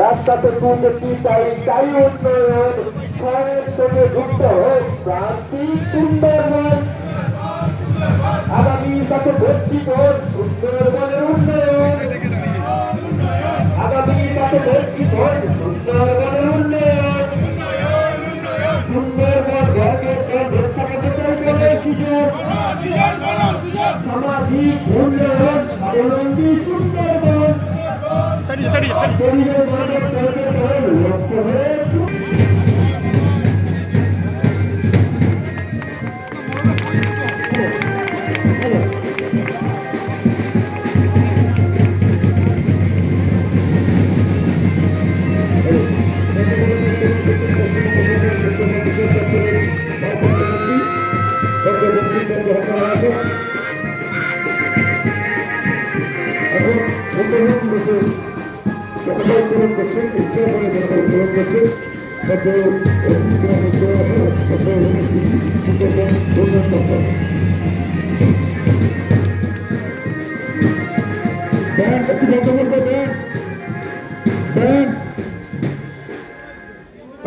রাস্তাতে দুর্নীতি তাই তাই উন্নয়ন ছয়ের সঙ্গে যুক্ত হোক শান্তি সুন্দরবন আগামী তাকে বঞ্চিত সুন্দরবনের উন্নয়ন আগামী তাকে বঞ্চিত সুন্দরবনের উন্নয়ন সুন্দরবন সামাজিক উন্নয়ন স্বাবলম্বী সুন্দরবন লক্ষ্য হয়েছে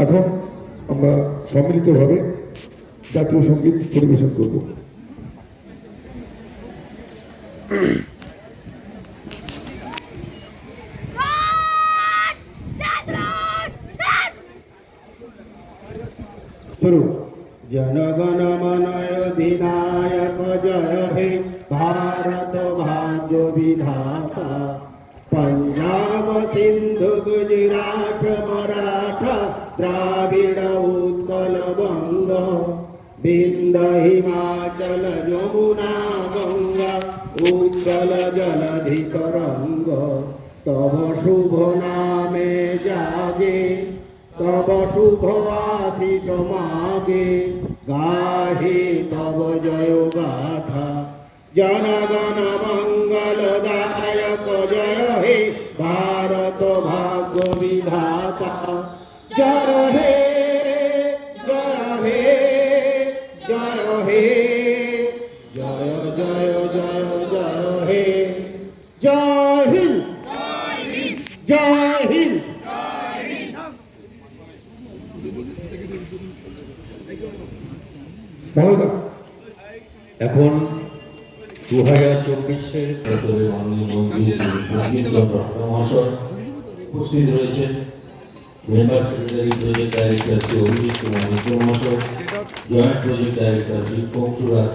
এখন আমরা সম্মিলিতভাবে জাতীয় সঙ্গীত পরিবেশন করব। जनगण मन अधिनायक जय हे भारत भाग्य विधाता पंजाब सिंधु गुजरात मराठा द्राविड़ उत्कल बंग बिंद हिमाचल यमुना गंगा उज्जल जलधि तरंग तव शुभ नामे जागे तब शुभ आशीष मागे गाहे तब जय गाथा जनगण मंगलदायक जय हे भारत भाग्य विधाता जय हे जय हे जय हे जय जय जय जय हे जय हिंद जय हिंद। এখন 2024-এর মাননীয় মন্ত্রী মহাশয় উপস্থিত রয়েছেন, member secretary project director Shri Abhijit Kumar Mitra মহাশয়, joint project director Shri Kansuraj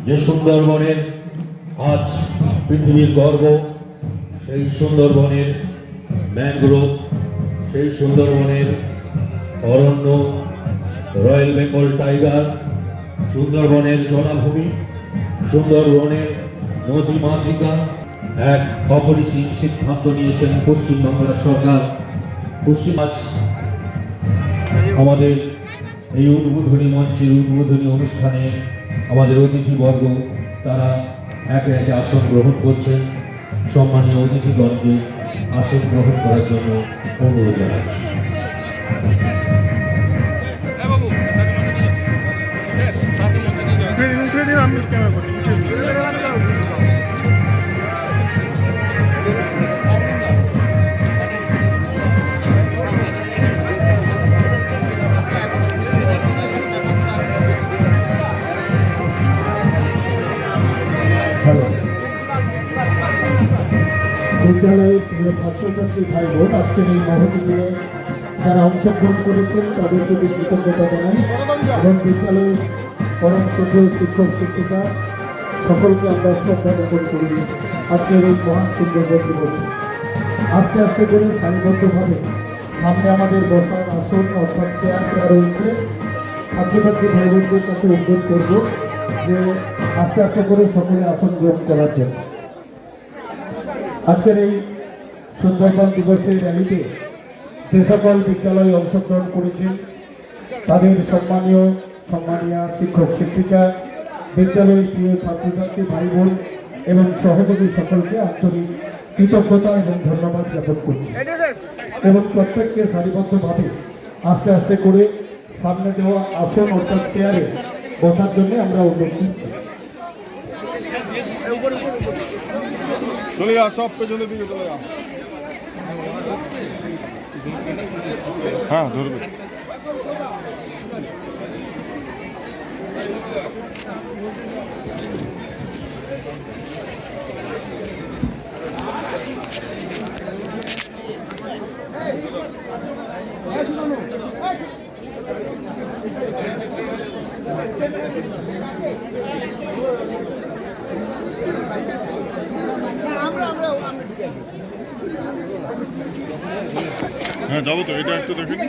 যে সুন্দরবনের আজ পৃথিবীর গর্ব, সেই সুন্দরবনের ম্যানগ্রোভ, সেই সুন্দরবনের অরণ্য, রয়্যাল বেঙ্গল টাইগার, সুন্দরবনের জলাভূমি, সুন্দরবনের নদী মাতৃকা এক অপরিসীম সিদ্ধান্ত নিয়েছেন পশ্চিমবাংলার সরকার। আজ আমাদের এই উদ্বোধনী মঞ্চের উদ্বোধনী অনুষ্ঠানে আমাদের অতিথিবর্গ তারা একে একে আসন গ্রহণ করছেন। সম্মানীয় অতিথিগণকে আসন গ্রহণ করার জন্য অনুরোধ জানাচ্ছি। বিদ্যালয়ের প্রিয় ছাত্রছাত্রী ভাই বোন আজকের এই মহতি দিনে যারা অংশগ্রহণ করেছেন তাদের প্রতি কৃতজ্ঞতা জানাই এবং বিদ্যালয়ের পরম শ্রদ্ধেয় শিক্ষক শিক্ষিকা সকলকে আমরা শ্রদ্ধা জ্ঞাপন করি আজকের এই মহান সুন্দরবন দিবসে। আস্তে আস্তে করে সারিবদ্ধভাবে সামনে আমাদের বসার আসন অর্থাৎ চেয়ার দেওয়া রয়েছে। ছাত্রছাত্রী ভাই বোনদের কাছে অনুরোধ করব যে আস্তে আস্তে করে সকলে আসন গ্রহণ করার জন্য। আজকের এই সুন্দরবন দিবসের র্যালিতে যে সকল বিদ্যালয়ে অংশগ্রহণ করেছেন তাদের সম্মানীয় শিক্ষক শিক্ষিকা, বিদ্যালয়ের প্রিয় ছাত্রছাত্রী ভাই বোন এবং সহযোগী সকলকে আন্তরিক কৃতজ্ঞতা এবং ধন্যবাদ জ্ঞাপন করছি এবং প্রত্যেককে সারিবদ্ধভাবে আস্তে আস্তে করে সামনে দেওয়া আসন অর্থাৎ চেয়ারে বসার জন্য আমরা অনুরোধ করছি। চলে যা, সব পেছনের দিকে চলে যা। হ্যাঁ ধরবে। হ্যাঁ যাবো তো, এটা একটু দেখে নি।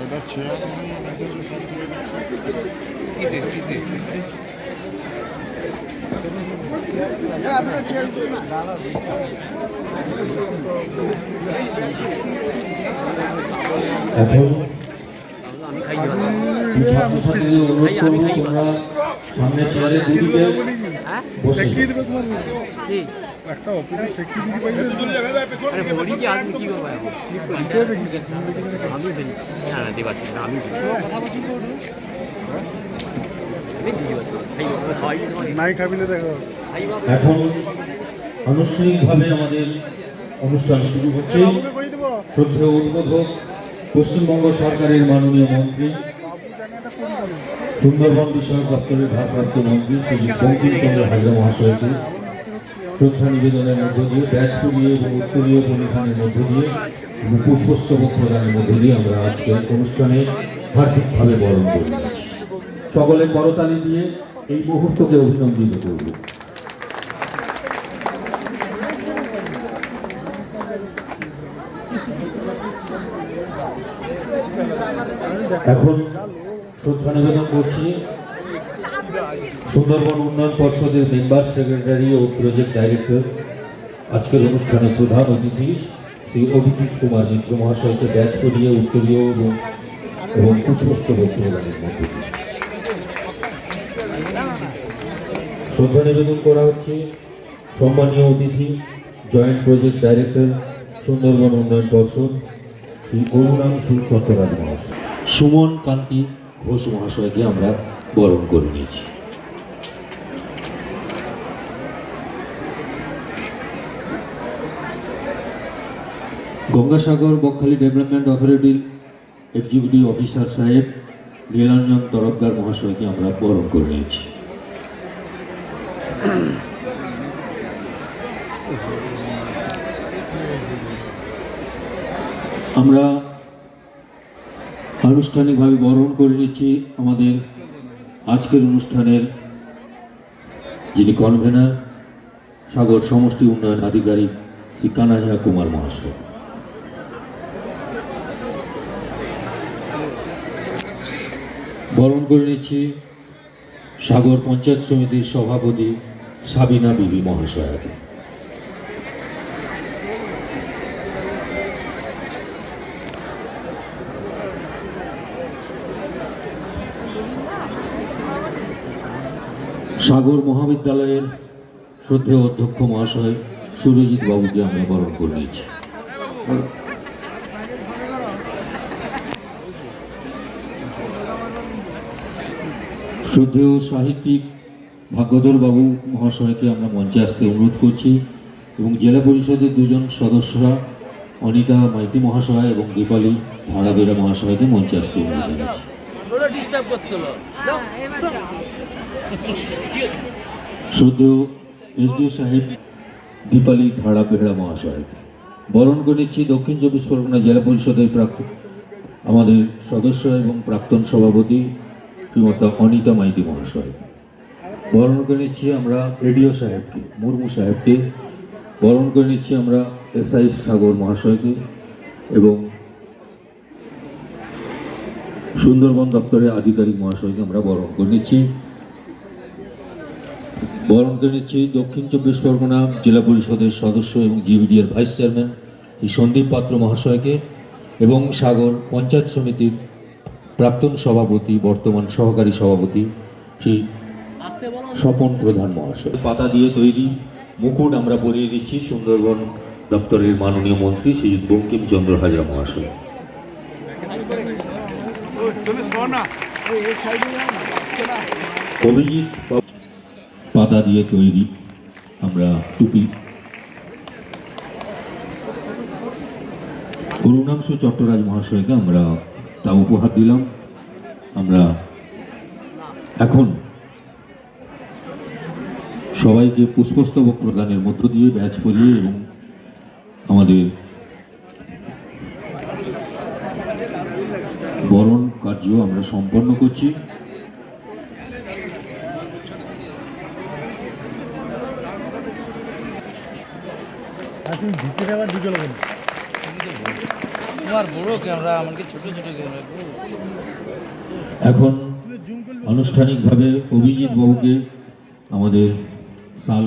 এটা চেয়ার এখন ছাত্রছাত্রীদের অনুরোধ করবো তোমরা সামনে চেয়ারে দুদিকে বসে একটা অফিসে ঠেকিয়ে দিতে পারলে নাই খাবিলে দেখো। এখন আনুষ্ঠানিকভাবে আমাদের অনুষ্ঠান শুরু হচ্ছে। শ্রদ্ধেয় উদ্বোধক পশ্চিমবঙ্গ সরকারের মাননীয় মন্ত্রী, সুন্দরবন বিষয়ক দপ্তরের ভারপ্রাপ্ত মন্ত্রী শ্রী বঙ্কিমচন্দ্র হাজরা মহাশয়কে শ্রদ্ধা নিবেদনের মধ্য দিয়ে, ব্যাচ পুড়িয়ে এবং উত্তরীয় পরিধানের মধ্য দিয়ে এবং পুষ্পস্তবক প্রদানের মধ্য দিয়ে আমরা আজকের অনুষ্ঠানে হার্দিকভাবে বরণ করি। সকলে করতালি দিয়ে এই মুহূর্তকে অভিনন্দিত করব। এখন শ্রদ্ধা নিবেদন করছি সুন্দরবন উন্নয়ন পর্ষদের মেম্বার সেক্রেটারি ও প্রজেক্ট ডাইরেক্টর, আজকের অনুষ্ঠানে প্রধান অতিথি শ্রী অভিজিৎ কুমার মিত্র মহাশয়কে ব্যাচ করিয়ে উত্তরীয় এবং পুষ্পস্তবক প্রদানের মধ্যে দিয়ে শ্রদ্ধা নিবেদন করা হচ্ছে সম্মানীয় অতিথি জয়েন্ট প্রজেক্ট ডাইরেক্টর সুন্দরবন উন্নয়ন পর্ষদ শ্রী অরুণাংশু চট্টরাজ মহাশয়। সুমন কান্তি ঘোষ মহাশয়কে আমরা বরণ করে নিয়েছি। গঙ্গাসাগর বকখালি ডেভেলপমেন্ট অথরিটির এক্সিকিউটিভ অফিসার সাহেব নীলাঞ্জন তরফদার মহাশয়কে আমরা বরণ করে নিয়েছি। আমরা আনুষ্ঠানিকভাবে বরণ করে নিচ্ছি আমাদের আজকের অনুষ্ঠানের যিনি কনভেনার, সাগর সমষ্টি উন্নয়ন আধিকারিক শ্রী কানাইয়া কুমার মহাশয়। বরণ করে নিচ্ছি সাগর পঞ্চায়েত সমিতির সভাপতি সাবিনা বিবি মহাশয়াকে। সাগর মহাবিদ্যালয়ের শ্রদ্ধেয় অধ্যক্ষ মহাশয় সুরজিৎ বাবুকে আমরা বরণ করে নিয়েছি। শ্রদ্ধেয় সাহিত্যিক ভাগ্যধর বাবু মহাশয়কে আমরা মঞ্চে আসতে অনুরোধ করছি এবং জেলা পরিষদের দুজন সদস্যরা অনিতা মাইতি মহাশয় এবং দীপালি ধারাবেরা মহাশয়কে মঞ্চে আসতে অনুরোধ জানাচ্ছি। শ্রদ্ধেয় এসডিও সাহেব দীপালি ধারা বেহরা মহাশয়কে বরণ করে নিচ্ছি দক্ষিণ চব্বিশ পরগনা জেলা পরিষদের আমাদের সদস্য এবং প্রাক্তন সভাপতি শ্রীমতী অনিতা মাইতি মহাশয়। বরণ করে নিচ্ছি আমরা এডিও সাহেবকে, মুর্মু সাহেবকে। বরণ করে নিচ্ছি আমরা এসআই সাগর মহাশয়কে এবং সুন্দরবন দপ্তরের আধিকারিক মহাশয়কে আমরা বরণ করে নিচ্ছি। বরণ করে নিচ্ছি দক্ষিণ চব্বিশ পরগনা জেলা পরিষদের সদস্য এবং জিবিডিএর ভাইস চেয়ারম্যান শ্রী সন্দীপ পাত্র মহাশয়কে এবং সাগর পঞ্চায়েত সমিতির প্রাক্তন সভাপতি বর্তমান সহকারী সভাপতি শ্রী স্বপন প্রধান মহাশয়। পাতা দিয়ে তৈরি মুকুট আমরা পরিয়ে দিচ্ছি সুন্দরবন দপ্তরের মাননীয় মন্ত্রী শ্রী বঙ্কিমচন্দ্র হাজরা মহাশয়। অভিজিৎ পাতা দিয়ে তৈরি আমরা টুপি, করুণাংশু চট্টরাজ মহাশয়কে আমরা তা উপহার দিলাম। আমরা এখন সবাইকে পুষ্পস্তবক প্রদানের মধ্য দিয়ে ব্যাচ করিয়ে এবং আমাদের বরণ কার্য আমরা সম্পন্ন করছি। তোমার বড় ক্যামেরা আমাকে ছোট ছোট ক্যামেরা। এখন আনুষ্ঠানিকভাবে অভিজিৎ বাবুকে আমাদের সাল